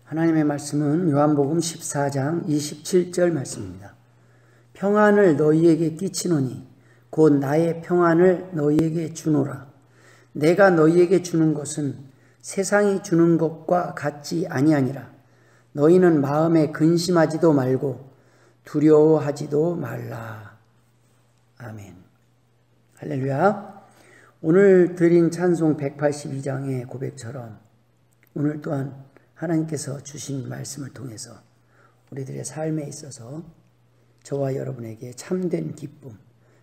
하나님의 말씀은 요한복음 14장 27절 말씀입니다. 평안을 너희에게 끼치노니 곧 나의 평안을 너희에게 주노라. 내가 너희에게 주는 것은 세상이 주는 것과 같지 아니하니라. 너희는 마음에 근심하지도 말고 두려워하지도 말라. 아멘. 할렐루야. 오늘 드린 찬송 182장의 고백처럼 오늘 또한 하나님께서 주신 말씀을 통해서 우리들의 삶에 있어서 저와 여러분에게 참된 기쁨,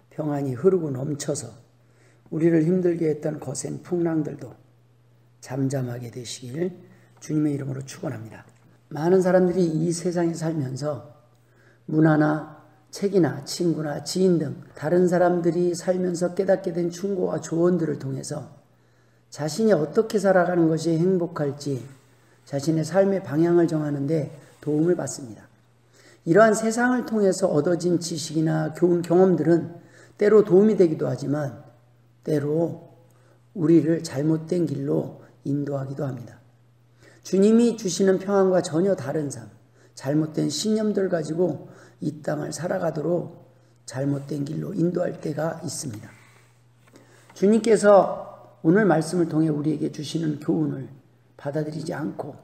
평안이 흐르고 넘쳐서 우리를 힘들게 했던 거센 풍랑들도 잠잠하게 되시길 주님의 이름으로 축원합니다. 많은 사람들이 이 세상에 살면서 문화나 책이나 친구나 지인 등 다른 사람들이 살면서 깨닫게 된 충고와 조언들을 통해서 자신이 어떻게 살아가는 것이 행복할지 자신의 삶의 방향을 정하는 데 도움을 받습니다. 이러한 세상을 통해서 얻어진 지식이나 교훈 경험들은 때로 도움이 되기도 하지만 때로 우리를 잘못된 길로 인도하기도 합니다. 주님이 주시는 평안과 전혀 다른 삶, 잘못된 신념들 가지고 이 땅을 살아가도록 잘못된 길로 인도할 때가 있습니다. 주님께서 오늘 말씀을 통해 우리에게 주시는 교훈을 받아들이지 않고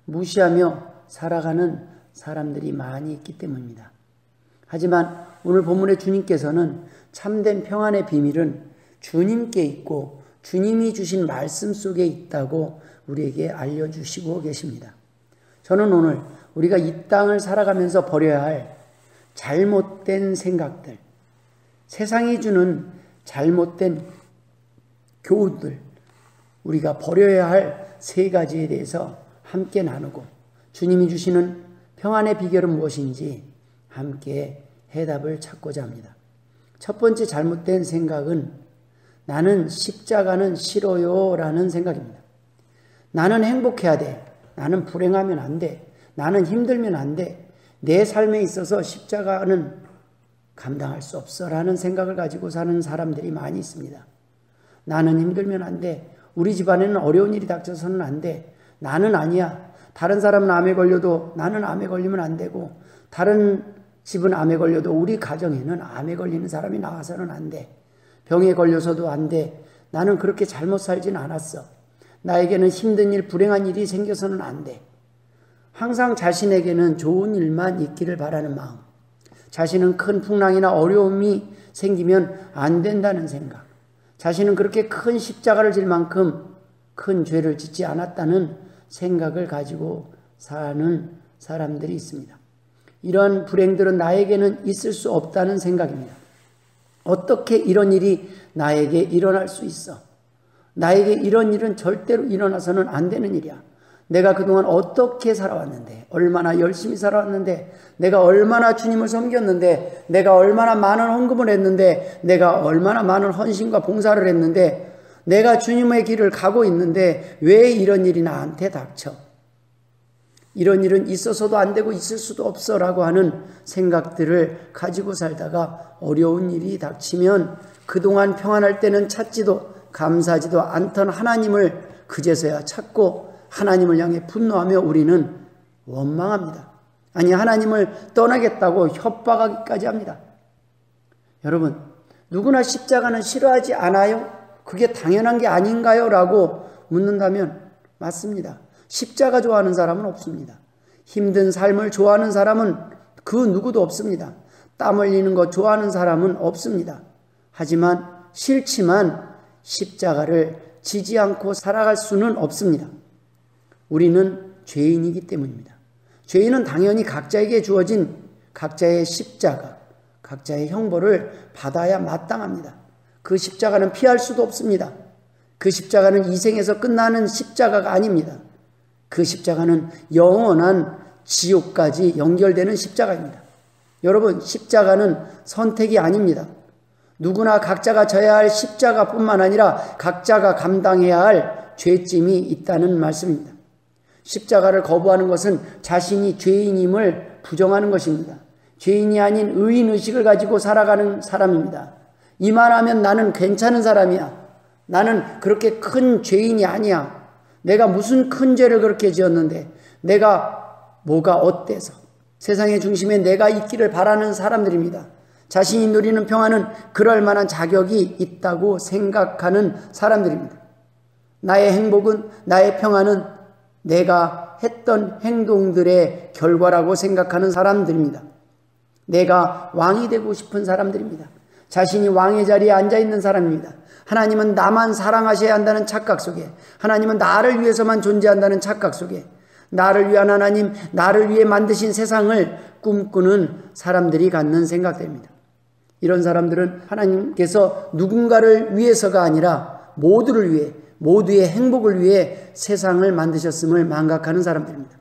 무시하며 살아가는 사람들이 많이 있기 때문입니다. 하지만 오늘 본문의 주님께서는 참된 평안의 비밀은 주님께 있고 주님이 주신 말씀 속에 있다고 우리에게 알려주시고 계십니다. 저는 오늘 우리가 이 땅을 살아가면서 버려야 할 잘못된 생각들, 세상이 주는 잘못된 교훈들, 우리가 버려야 할 세 가지에 대해서 함께 나누고 주님이 주시는 평안의 비결은 무엇인지 함께 해답을 찾고자 합니다. 첫 번째 잘못된 생각은 나는 십자가는 싫어요 라는 생각입니다. 나는 행복해야 돼. 나는 불행하면 안 돼. 나는 힘들면 안 돼. 내 삶에 있어서 십자가는 감당할 수 없어 라는 생각을 가지고 사는 사람들이 많이 있습니다. 나는 힘들면 안 돼. 우리 집안에는 어려운 일이 닥쳐서는 안 돼. 나는 아니야. 다른 사람은 암에 걸려도 나는 암에 걸리면 안 되고 다른 집은 암에 걸려도 우리 가정에는 암에 걸리는 사람이 나와서는 안 돼. 병에 걸려서도 안 돼. 나는 그렇게 잘못 살진 않았어. 나에게는 힘든 일, 불행한 일이 생겨서는 안 돼. 항상 자신에게는 좋은 일만 있기를 바라는 마음. 자신은 큰 풍랑이나 어려움이 생기면 안 된다는 생각. 자신은 그렇게 큰 십자가를 질 만큼 큰 죄를 짓지 않았다는 생각을 가지고 사는 사람들이 있습니다. 이런 불행들은 나에게는 있을 수 없다는 생각입니다. 어떻게 이런 일이 나에게 일어날 수 있어? 나에게 이런 일은 절대로 일어나서는 안 되는 일이야. 내가 그동안 어떻게 살아왔는데, 얼마나 열심히 살아왔는데, 내가 얼마나 주님을 섬겼는데, 내가 얼마나 많은 헌금을 했는데, 내가 얼마나 많은 헌신과 봉사를 했는데, 내가 주님의 길을 가고 있는데 왜 이런 일이 나한테 닥쳐? 이런 일은 있어서도 안 되고 있을 수도 없어 라고 하는 생각들을 가지고 살다가 어려운 일이 닥치면 그동안 평안할 때는 찾지도 감사하지도 않던 하나님을 그제서야 찾고 하나님을 향해 분노하며 우리는 원망합니다. 아니, 하나님을 떠나겠다고 협박하기까지 합니다. 여러분, 누구나 십자가는 싫어하지 않아요? 그게 당연한 게 아닌가요? 라고 묻는다면 맞습니다. 십자가 좋아하는 사람은 없습니다. 힘든 삶을 좋아하는 사람은 그 누구도 없습니다. 땀 흘리는 거 좋아하는 사람은 없습니다. 하지만 싫지만 십자가를 지지 않고 살아갈 수는 없습니다. 우리는 죄인이기 때문입니다. 죄인은 당연히 각자에게 주어진 각자의 십자가, 각자의 형벌을 받아야 마땅합니다. 그 십자가는 피할 수도 없습니다. 그 십자가는 이 생에서 끝나는 십자가가 아닙니다. 그 십자가는 영원한 지옥까지 연결되는 십자가입니다. 여러분, 십자가는 선택이 아닙니다. 누구나 각자가 져야 할 십자가뿐만 아니라 각자가 감당해야 할 죄짐이 있다는 말씀입니다. 십자가를 거부하는 것은 자신이 죄인임을 부정하는 것입니다. 죄인이 아닌 의인의식을 가지고 살아가는 사람입니다. 이만하면 나는 괜찮은 사람이야. 나는 그렇게 큰 죄인이 아니야. 내가 무슨 큰 죄를 그렇게 지었는데, 내가 뭐가 어때서 세상의 중심에 내가 있기를 바라는 사람들입니다. 자신이 누리는 평안은 그럴 만한 자격이 있다고 생각하는 사람들입니다. 나의 행복은, 나의 평안은 내가 했던 행동들의 결과라고 생각하는 사람들입니다. 내가 왕이 되고 싶은 사람들입니다. 자신이 왕의 자리에 앉아있는 사람입니다. 하나님은 나만 사랑하셔야 한다는 착각 속에, 하나님은 나를 위해서만 존재한다는 착각 속에, 나를 위한 하나님, 나를 위해 만드신 세상을 꿈꾸는 사람들이 갖는 생각들입니다. 이런 사람들은 하나님께서 누군가를 위해서가 아니라 모두를 위해, 모두의 행복을 위해 세상을 만드셨음을 망각하는 사람들입니다.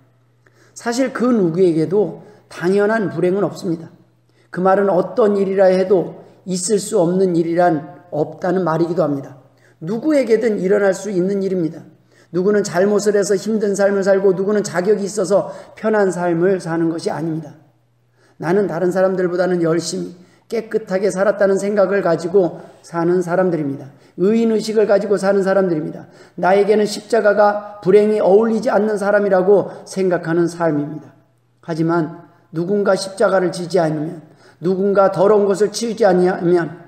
사실 그 누구에게도 당연한 불행은 없습니다. 그 말은 어떤 일이라 해도 있을 수 없는 일이란 없다는 말이기도 합니다. 누구에게든 일어날 수 있는 일입니다. 누구는 잘못을 해서 힘든 삶을 살고 누구는 자격이 있어서 편한 삶을 사는 것이 아닙니다. 나는 다른 사람들보다는 열심히 깨끗하게 살았다는 생각을 가지고 사는 사람들입니다. 의인의식을 가지고 사는 사람들입니다. 나에게는 십자가가 불행이 어울리지 않는 사람이라고 생각하는 삶입니다. 하지만 누군가 십자가를 지지 않으면, 누군가 더러운 것을 치우지 않으면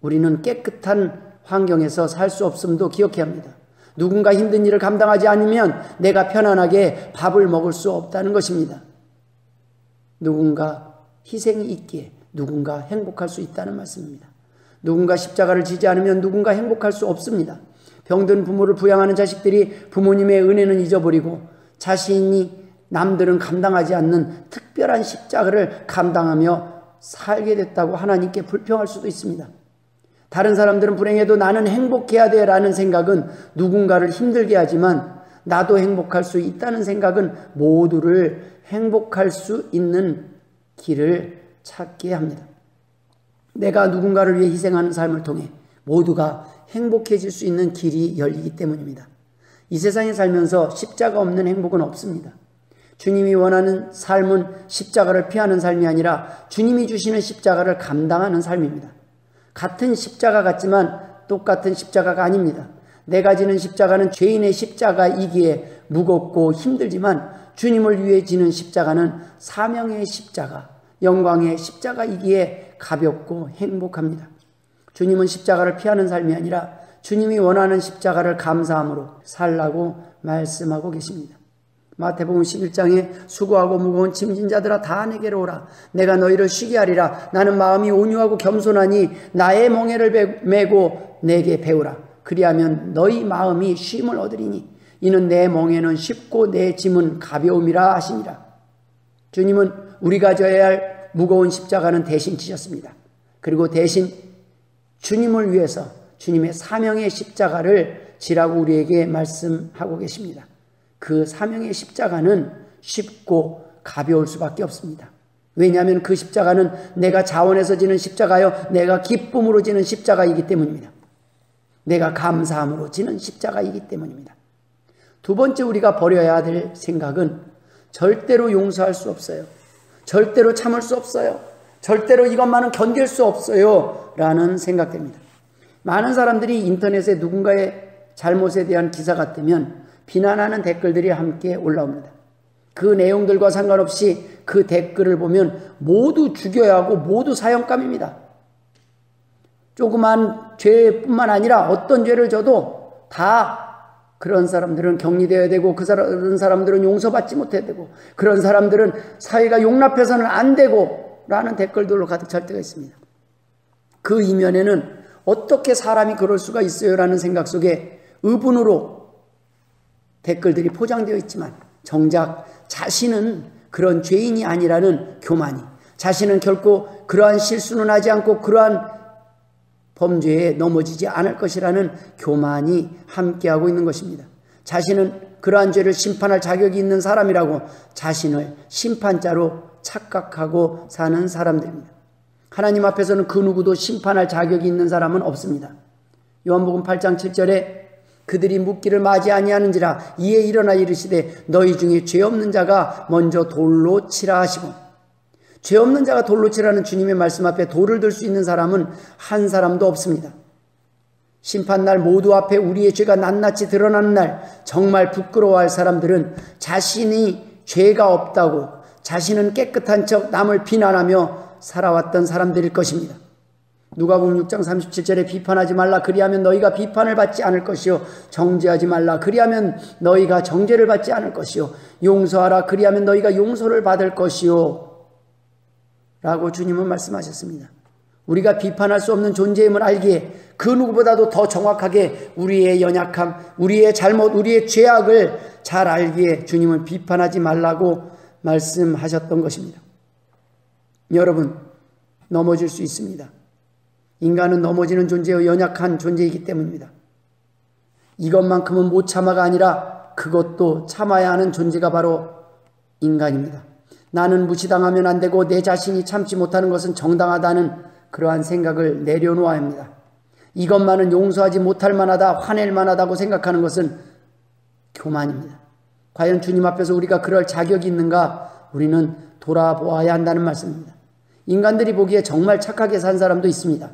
우리는 깨끗한 환경에서 살 수 없음도 기억해야 합니다. 누군가 힘든 일을 감당하지 않으면 내가 편안하게 밥을 먹을 수 없다는 것입니다. 누군가 희생이 있기에 누군가 행복할 수 있다는 말씀입니다. 누군가 십자가를 지지 않으면 누군가 행복할 수 없습니다. 병든 부모를 부양하는 자식들이 부모님의 은혜는 잊어버리고 자신이 남들은 감당하지 않는 특별한 십자가를 감당하며 살게 됐다고 하나님께 불평할 수도 있습니다. 다른 사람들은 불행해도 나는 행복해야 돼 라는 생각은 누군가를 힘들게 하지만 나도 행복할 수 있다는 생각은 모두를 행복할 수 있는 길을 찾게 합니다. 내가 누군가를 위해 희생하는 삶을 통해 모두가 행복해질 수 있는 길이 열리기 때문입니다. 이 세상에 살면서 십자가 없는 행복은 없습니다. 주님이 원하는 삶은 십자가를 피하는 삶이 아니라 주님이 주시는 십자가를 감당하는 삶입니다. 같은 십자가 같지만 똑같은 십자가가 아닙니다. 내가 지는 십자가는 죄인의 십자가이기에 무겁고 힘들지만 주님을 위해 지는 십자가는 사명의 십자가, 영광의 십자가이기에 가볍고 행복합니다. 주님은 십자가를 피하는 삶이 아니라 주님이 원하는 십자가를 감사함으로 살라고 말씀하고 계십니다. 마태복음 11장에 수고하고 무거운 짐진 자들아 다 내게로 오라. 내가 너희를 쉬게 하리라. 나는 마음이 온유하고 겸손하니 나의 멍에를 메고 내게 배우라. 그리하면 너희 마음이 쉼을 얻으리니 이는 내 멍에는 쉽고 내 짐은 가벼움이라 하시니라. 주님은 우리가 져야 할 무거운 십자가는 대신 지셨습니다. 그리고 대신 주님을 위해서 주님의 사명의 십자가를 지라고 우리에게 말씀하고 계십니다. 그 사명의 십자가는 쉽고 가벼울 수밖에 없습니다. 왜냐하면 그 십자가는 내가 자원해서 지는 십자가요, 내가 기쁨으로 지는 십자가이기 때문입니다. 내가 감사함으로 지는 십자가이기 때문입니다. 두 번째 우리가 버려야 될 생각은 절대로 용서할 수 없어요. 절대로 참을 수 없어요. 절대로 이것만은 견딜 수 없어요 라는 생각됩니다. 많은 사람들이 인터넷에 누군가의 잘못에 대한 기사가 뜨면 비난하는 댓글들이 함께 올라옵니다. 그 내용들과 상관없이 그 댓글을 보면 모두 죽여야 하고 모두 사형감입니다. 조그만 죄뿐만 아니라 어떤 죄를 져도 다 그런 사람들은 격리되어야 되고 그런 사람들은 용서받지 못해야 되고 그런 사람들은 사회가 용납해서는 안 되고 라는 댓글들로 가득 찰 때가 있습니다. 그 이면에는 어떻게 사람이 그럴 수가 있어요 라는 생각 속에 의분으로 댓글들이 포장되어 있지만 정작 자신은 그런 죄인이 아니라는 교만이, 자신은 결코 그러한 실수는 하지 않고 그러한 범죄에 넘어지지 않을 것이라는 교만이 함께하고 있는 것입니다. 자신은 그러한 죄를 심판할 자격이 있는 사람이라고 자신을 심판자로 착각하고 사는 사람들입니다. 하나님 앞에서는 그 누구도 심판할 자격이 있는 사람은 없습니다. 요한복음 8장 7절에 그들이 묻기를 마지 아니하는지라 이에 일어나 이르시되 너희 중에 죄 없는 자가 먼저 돌로 치라 하시고, 죄 없는 자가 돌로 치라는 주님의 말씀 앞에 돌을 들 수 있는 사람은 한 사람도 없습니다. 심판날 모두 앞에 우리의 죄가 낱낱이 드러나는 날 정말 부끄러워할 사람들은 자신이 죄가 없다고, 자신은 깨끗한 척 남을 비난하며 살아왔던 사람들일 것입니다. 누가복음 6장 37절에 비판하지 말라 그리하면 너희가 비판을 받지 않을 것이요, 정죄하지 말라 그리하면 너희가 정죄를 받지 않을 것이요, 용서하라 그리하면 너희가 용서를 받을 것이요 라고 주님은 말씀하셨습니다. 우리가 비판할 수 없는 존재임을 알기에 그 누구보다도 더 정확하게 우리의 연약함, 우리의 잘못, 우리의 죄악을 잘 알기에 주님은 비판하지 말라고 말씀하셨던 것입니다. 여러분, 넘어질 수 있습니다. 인간은 넘어지는 존재요, 연약한 존재이기 때문입니다. 이것만큼은 못 참아가 아니라 그것도 참아야 하는 존재가 바로 인간입니다. 나는 무시당하면 안 되고 내 자신이 참지 못하는 것은 정당하다는 그러한 생각을 내려놓아야 합니다. 이것만은 용서하지 못할 만하다, 화낼 만하다고 생각하는 것은 교만입니다. 과연 주님 앞에서 우리가 그럴 자격이 있는가? 우리는 돌아보아야 한다는 말씀입니다. 인간들이 보기에 정말 착하게 산 사람도 있습니다.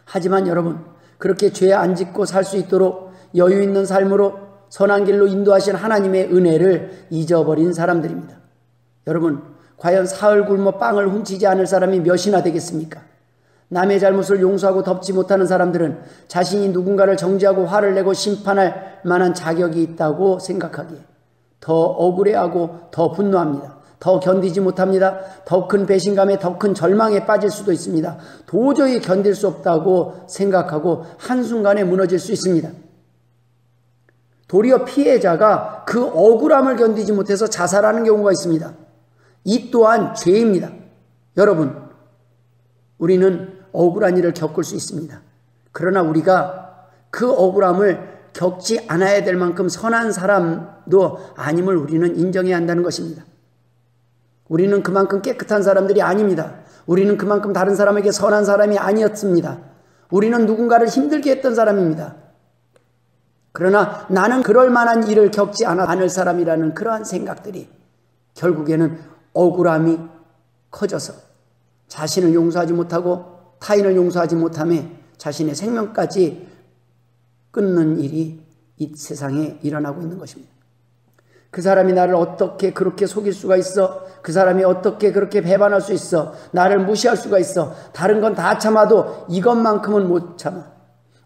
하지만 여러분, 그렇게 죄 안 짓고 살 수 있도록 여유 있는 삶으로 선한 길로 인도하신 하나님의 은혜를 잊어버린 사람들입니다. 여러분, 과연 사흘 굶어 빵을 훔치지 않을 사람이 몇이나 되겠습니까? 남의 잘못을 용서하고 덮지 못하는 사람들은 자신이 누군가를 정죄하고 화를 내고 심판할 만한 자격이 있다고 생각하기에 더 억울해하고 더 분노합니다. 더 견디지 못합니다. 더 큰 배신감에, 더 큰 절망에 빠질 수도 있습니다. 도저히 견딜 수 없다고 생각하고 한순간에 무너질 수 있습니다. 도리어 피해자가 그 억울함을 견디지 못해서 자살하는 경우가 있습니다. 이 또한 죄입니다. 여러분, 우리는 억울한 일을 겪을 수 있습니다. 그러나 우리가 그 억울함을 겪지 않아야 될 만큼 선한 사람도 아님을 우리는 인정해야 한다는 것입니다. 우리는 그만큼 깨끗한 사람들이 아닙니다. 우리는 그만큼 다른 사람에게 선한 사람이 아니었습니다. 우리는 누군가를 힘들게 했던 사람입니다. 그러나 나는 그럴 만한 일을 겪지 않을 사람이라는 그러한 생각들이 결국에는 억울함이 커져서 자신을 용서하지 못하고 타인을 용서하지 못함에 자신의 생명까지 끊는 일이 이 세상에 일어나고 있는 것입니다. 그 사람이 나를 어떻게 그렇게 속일 수가 있어? 그 사람이 어떻게 그렇게 배반할 수 있어? 나를 무시할 수가 있어? 다른 건 다 참아도 이것만큼은 못 참아.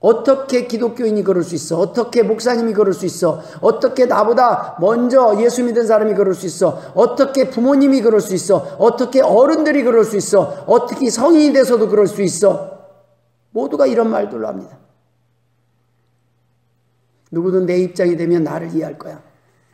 어떻게 기독교인이 그럴 수 있어? 어떻게 목사님이 그럴 수 있어? 어떻게 나보다 먼저 예수 믿은 사람이 그럴 수 있어? 어떻게 부모님이 그럴 수 있어? 어떻게 어른들이 그럴 수 있어? 어떻게 성인이 돼서도 그럴 수 있어? 모두가 이런 말들로 합니다. 누구든 내 입장이 되면 나를 이해할 거야.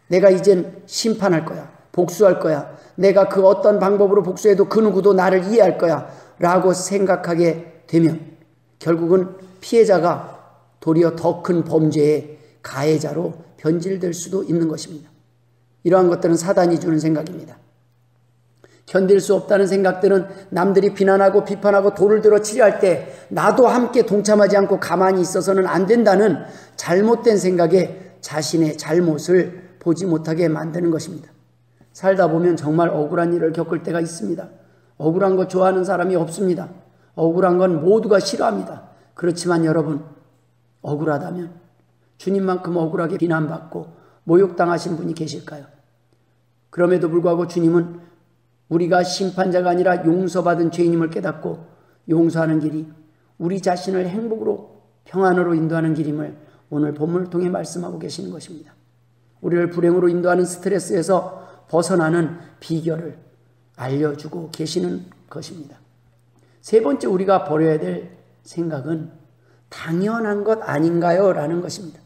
내가 이젠 심판할 거야. 복수할 거야. 내가 그 어떤 방법으로 복수해도 그 누구도 나를 이해할 거야 라고 생각하게 되면 결국은 피해자가 도리어 더 큰 범죄의 가해자로 변질될 수도 있는 것입니다. 이러한 것들은 사단이 주는 생각입니다. 견딜 수 없다는 생각들은 남들이 비난하고 비판하고 돌을 들어 치려할 때 나도 함께 동참하지 않고 가만히 있어서는 안 된다는 잘못된 생각에 자신의 잘못을 보지 못하게 만드는 것입니다. 살다 보면 정말 억울한 일을 겪을 때가 있습니다. 억울한 거 좋아하는 사람이 없습니다. 억울한 건 모두가 싫어합니다. 그렇지만 여러분, 억울하다면 주님만큼 억울하게 비난받고 모욕당하신 분이 계실까요? 그럼에도 불구하고 주님은 우리가 심판자가 아니라 용서받은 죄인임을 깨닫고 용서하는 길이 우리 자신을 행복으로 평안으로 인도하는 길임을 오늘 본문을 통해 말씀하고 계시는 것입니다. 우리를 불행으로 인도하는 스트레스에서 벗어나는 비결을 알려주고 계시는 것입니다. 세 번째 우리가 버려야 될 생각은 당연한 것 아닌가요? 라는 것입니다.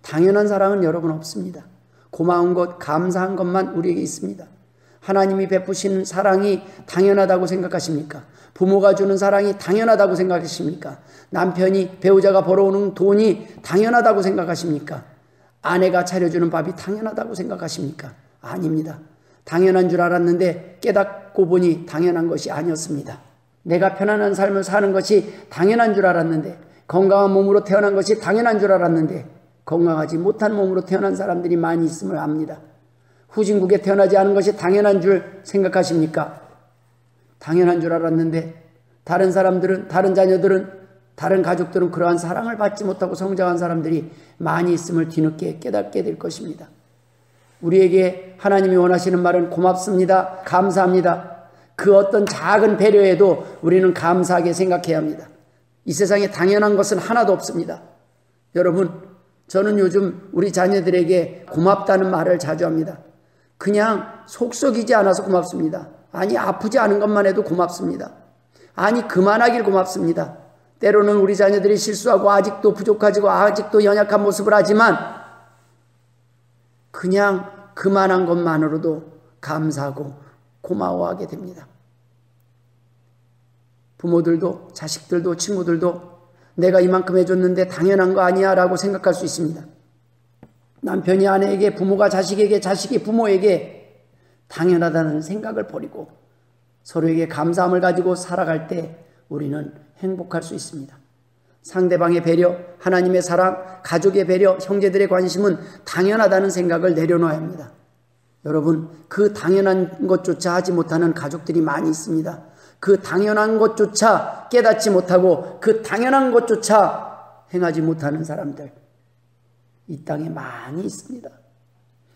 당연한 사랑은 여러분 없습니다. 고마운 것, 감사한 것만 우리에게 있습니다. 하나님이 베푸신 사랑이 당연하다고 생각하십니까? 부모가 주는 사랑이 당연하다고 생각하십니까? 남편이, 배우자가 벌어오는 돈이 당연하다고 생각하십니까? 아내가 차려주는 밥이 당연하다고 생각하십니까? 아닙니다. 당연한 줄 알았는데 깨닫고 보니 당연한 것이 아니었습니다. 내가 편안한 삶을 사는 것이 당연한 줄 알았는데, 건강한 몸으로 태어난 것이 당연한 줄 알았는데 건강하지 못한 몸으로 태어난 사람들이 많이 있음을 압니다. 후진국에 태어나지 않은 것이 당연한 줄 생각하십니까? 당연한 줄 알았는데 다른 사람들은, 다른 자녀들은 다른 가족들은 그러한 사랑을 받지 못하고 성장한 사람들이 많이 있음을 뒤늦게 깨닫게 될 것입니다. 우리에게 하나님이 원하시는 말은 고맙습니다. 감사합니다. 그 어떤 작은 배려에도 우리는 감사하게 생각해야 합니다. 이 세상에 당연한 것은 하나도 없습니다. 여러분, 저는 요즘 우리 자녀들에게 고맙다는 말을 자주 합니다. 그냥 속 썩이지 않아서 고맙습니다. 아니, 아프지 않은 것만 해도 고맙습니다. 아니, 그만하길 고맙습니다. 때로는 우리 자녀들이 실수하고 아직도 부족하지고 아직도 연약한 모습을 하지만 그냥 그만한 것만으로도 감사하고 고마워하게 됩니다. 부모들도 자식들도 친구들도 내가 이만큼 해줬는데 당연한 거 아니야 라고 생각할 수 있습니다. 남편이 아내에게, 부모가 자식에게, 자식이 부모에게 당연하다는 생각을 버리고 서로에게 감사함을 가지고 살아갈 때 우리는 행복할 수 있습니다. 상대방의 배려, 하나님의 사랑, 가족의 배려, 형제들의 관심은 당연하다는 생각을 내려놓아야 합니다. 여러분, 그 당연한 것조차 하지 못하는 가족들이 많이 있습니다. 그 당연한 것조차 깨닫지 못하고 그 당연한 것조차 행하지 못하는 사람들, 이 땅에 많이 있습니다.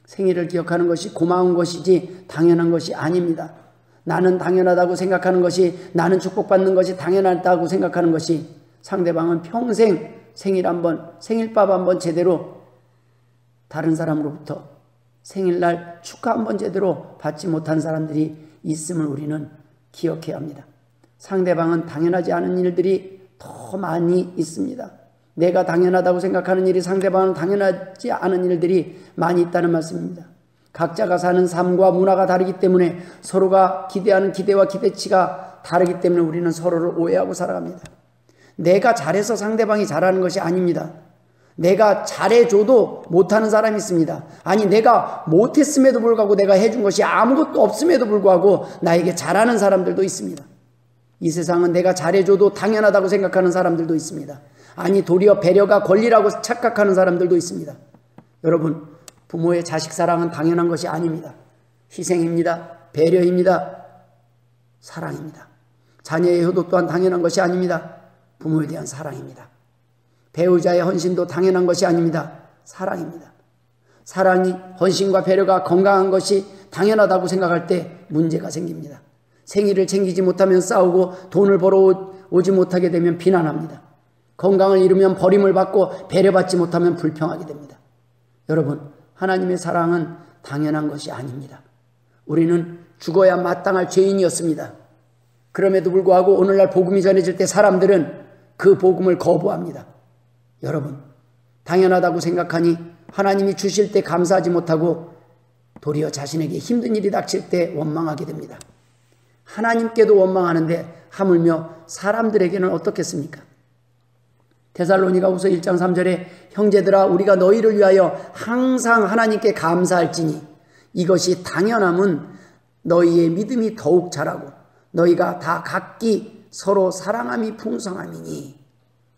생일을 기억하는 것이 고마운 것이지 당연한 것이 아닙니다. 나는 당연하다고 생각하는 것이, 나는 축복받는 것이 당연하다고 생각하는 것이, 상대방은 평생 생일 한번, 생일밥 한번 제대로 다른 사람으로부터 생일날 축하 한번 제대로 받지 못한 사람들이 있음을 우리는 기억해야 합니다. 상대방은 당연하지 않은 일들이 더 많이 있습니다. 내가 당연하다고 생각하는 일이 상대방은 당연하지 않은 일들이 많이 있다는 말씀입니다. 각자가 사는 삶과 문화가 다르기 때문에 서로가 기대하는 기대와 기대치가 다르기 때문에 우리는 서로를 오해하고 살아갑니다. 내가 잘해서 상대방이 잘하는 것이 아닙니다. 내가 잘해줘도 못하는 사람이 있습니다. 아니, 내가 못했음에도 불구하고 내가 해준 것이 아무것도 없음에도 불구하고 나에게 잘하는 사람들도 있습니다. 이 세상은 내가 잘해줘도 당연하다고 생각하는 사람들도 있습니다. 아니, 도리어 배려가 권리라고 착각하는 사람들도 있습니다. 여러분, 부모의 자식 사랑은 당연한 것이 아닙니다. 희생입니다. 배려입니다. 사랑입니다. 자녀의 효도 또한 당연한 것이 아닙니다. 부모에 대한 사랑입니다. 배우자의 헌신도 당연한 것이 아닙니다. 사랑입니다. 사랑이, 헌신과 배려가 건강한 것이 당연하다고 생각할 때 문제가 생깁니다. 생일을 챙기지 못하면 싸우고 돈을 벌어오지 못하게 되면 비난합니다. 건강을 잃으면 버림을 받고 배려받지 못하면 불평하게 됩니다. 여러분, 하나님의 사랑은 당연한 것이 아닙니다. 우리는 죽어야 마땅할 죄인이었습니다. 그럼에도 불구하고 오늘날 복음이 전해질 때 사람들은 그 복음을 거부합니다. 여러분, 당연하다고 생각하니 하나님이 주실 때 감사하지 못하고 도리어 자신에게 힘든 일이 닥칠 때 원망하게 됩니다. 하나님께도 원망하는데 하물며 사람들에게는 어떻겠습니까? 데살로니가후서 1장 3절에 형제들아, 우리가 너희를 위하여 항상 하나님께 감사할지니 이것이 당연함은 너희의 믿음이 더욱 자라고 너희가 다 각기 서로 사랑함이 풍성함이니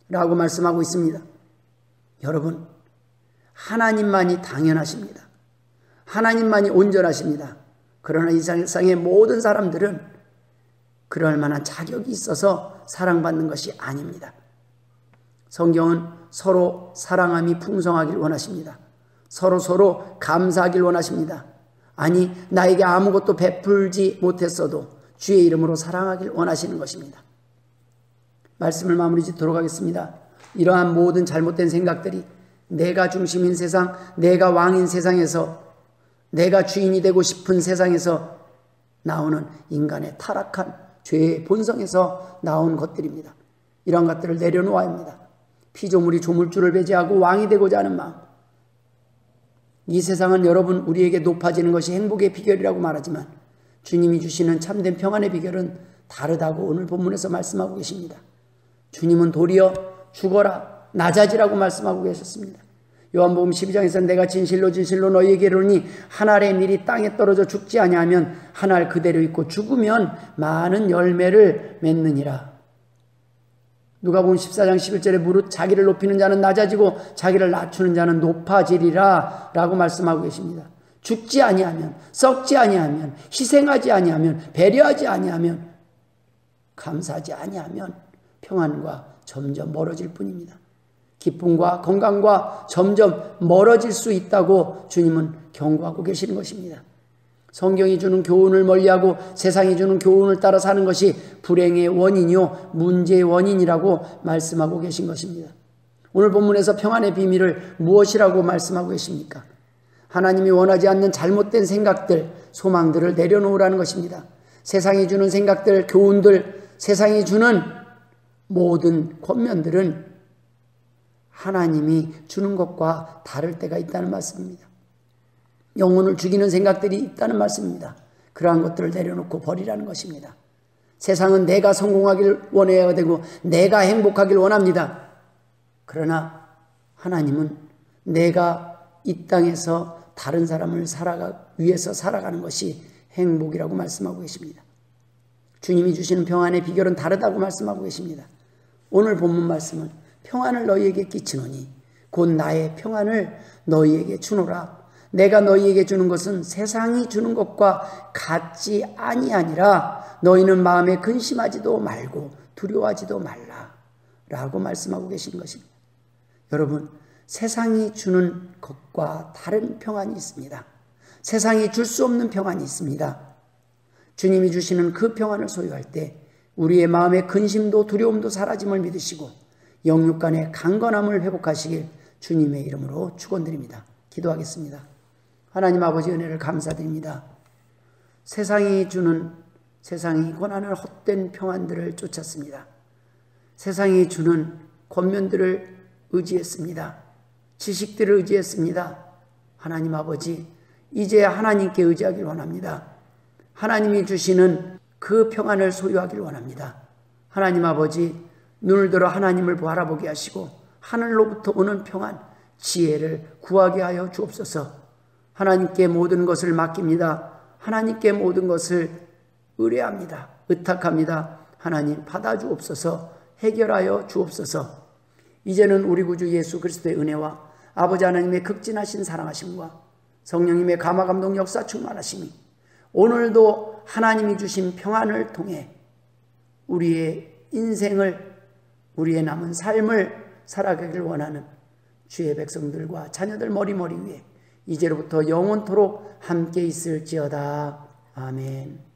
라고 말씀하고 있습니다. 여러분, 하나님만이 당연하십니다. 하나님만이 온전하십니다. 그러나 이 세상의 모든 사람들은 그럴 만한 자격이 있어서 사랑받는 것이 아닙니다. 성경은 서로 사랑함이 풍성하길 원하십니다. 서로 감사하길 원하십니다. 아니, 나에게 아무것도 베풀지 못했어도 주의 이름으로 사랑하길 원하시는 것입니다. 말씀을 마무리 짓도록 하겠습니다. 이러한 모든 잘못된 생각들이 내가 중심인 세상, 내가 왕인 세상에서, 내가 주인이 되고 싶은 세상에서 나오는 인간의 타락한 죄의 본성에서 나온 것들입니다. 이러한 것들을 내려놓아야 합니다. 피조물이 조물주를 배제하고 왕이 되고자 하는 마음. 이 세상은 여러분, 우리에게 높아지는 것이 행복의 비결이라고 말하지만 주님이 주시는 참된 평안의 비결은 다르다고 오늘 본문에서 말씀하고 계십니다. 주님은 도리어 죽어라, 낮아지라고 말씀하고 계셨습니다. 요한복음 12장에서 내가 진실로 너희에게 이르노니 한 알의 밀이 땅에 떨어져 죽지 아니하면 한 알 그대로 있고 죽으면 많은 열매를 맺느니라. 누가복음 14장 11절에 무릇 자기를 높이는 자는 낮아지고 자기를 낮추는 자는 높아지리라 라고 말씀하고 계십니다. 죽지 아니하면, 썩지 아니하면, 희생하지 아니하면, 배려하지 아니하면, 감사하지 아니하면 평안과 점점 멀어질 뿐입니다. 기쁨과 건강과 점점 멀어질 수 있다고 주님은 경고하고 계시는 것입니다. 성경이 주는 교훈을 멀리하고 세상이 주는 교훈을 따라 사는 것이 불행의 원인이요 문제의 원인이라고 말씀하고 계신 것입니다. 오늘 본문에서 평안의 비밀을 무엇이라고 말씀하고 계십니까? 하나님이 원하지 않는 잘못된 생각들, 소망들을 내려놓으라는 것입니다. 세상이 주는 생각들, 교훈들, 세상이 주는 모든 권면들은 하나님이 주는 것과 다를 때가 있다는 말씀입니다. 영혼을 죽이는 생각들이 있다는 말씀입니다. 그러한 것들을 내려놓고 버리라는 것입니다. 세상은 내가 성공하길 원해야 되고 내가 행복하길 원합니다. 그러나 하나님은 내가 이 땅에서 다른 사람을 위해서 살아가는 것이 행복이라고 말씀하고 계십니다. 주님이 주시는 평안의 비결은 다르다고 말씀하고 계십니다. 오늘 본문 말씀은 평안을 너희에게 끼치노니 곧 나의 평안을 너희에게 주노라. 내가 너희에게 주는 것은 세상이 주는 것과 같지 아니하니라. 너희는 마음에 근심하지도 말고 두려워하지도 말라 라고 말씀하고 계신 것입니다. 여러분, 세상이 주는 것과 다른 평안이 있습니다. 세상이 줄 수 없는 평안이 있습니다. 주님이 주시는 그 평안을 소유할 때 우리의 마음의 근심도 두려움도 사라짐을 믿으시고 영육 간의 강건함을 회복하시길 주님의 이름으로 축원드립니다. 기도하겠습니다. 하나님 아버지 은혜를 감사드립니다. 세상이 권하는 헛된 평안들을 쫓았습니다. 세상이 주는 권면들을 의지했습니다. 지식들을 의지했습니다. 하나님 아버지, 이제 하나님께 의지하길 원합니다. 하나님이 주시는 그 평안을 소유하길 원합니다. 하나님 아버지, 눈을 들어 하나님을 바라보게 하시고 하늘로부터 오는 평안, 지혜를 구하게 하여 주옵소서. 하나님께 모든 것을 맡깁니다. 하나님께 모든 것을 의뢰합니다. 의탁합니다. 하나님 받아주옵소서. 해결하여 주옵소서. 이제는 우리 구주 예수 그리스도의 은혜와 아버지 하나님의 극진하신 사랑하심과 성령님의 감화감동 역사 충만하심이 오늘도 하나님이 주신 평안을 통해 우리의 인생을, 우리의 남은 삶을 살아가길 원하는 주의 백성들과 자녀들 머리머리 위에 이제로부터 영원토록 함께 있을지어다. 아멘.